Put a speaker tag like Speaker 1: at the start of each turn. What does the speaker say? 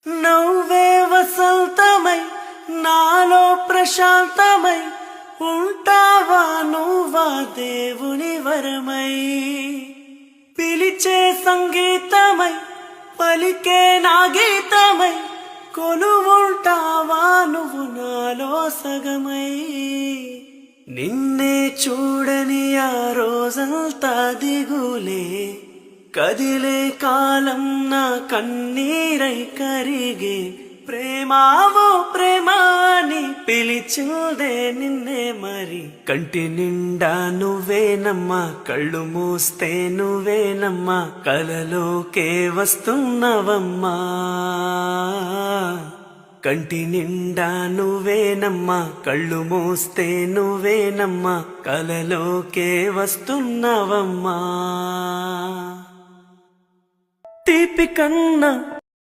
Speaker 1: నువ్వే వసంతమై నాలో ప్రశాంతమై ఉంటావా నువ్వా దేవుని వరమై పిలిచే సంగీతమై పలికే నా గీతమై కొలువుంటావా నువ్వు నాలో సగమై నిన్నే చూడని ఆ రోజంతా దిగులే కదిలే కాలం నా కన్నీరై కరిగే ప్రేమావో ప్రేమాని పిలిచిందే నిన్నే మరి కంటి నిండా నువ్వేనమ్మా కళ్ళు మూస్తే నువ్వేనమ్మా కలలోకే వస్తున్నవమ్మా కంటి నిండా నువ్వేనమ్మా కళ్ళు మూస్తే నువ్వేనమ్మా కలలోకే వస్తున్నవమ్మా తీపి కన్నా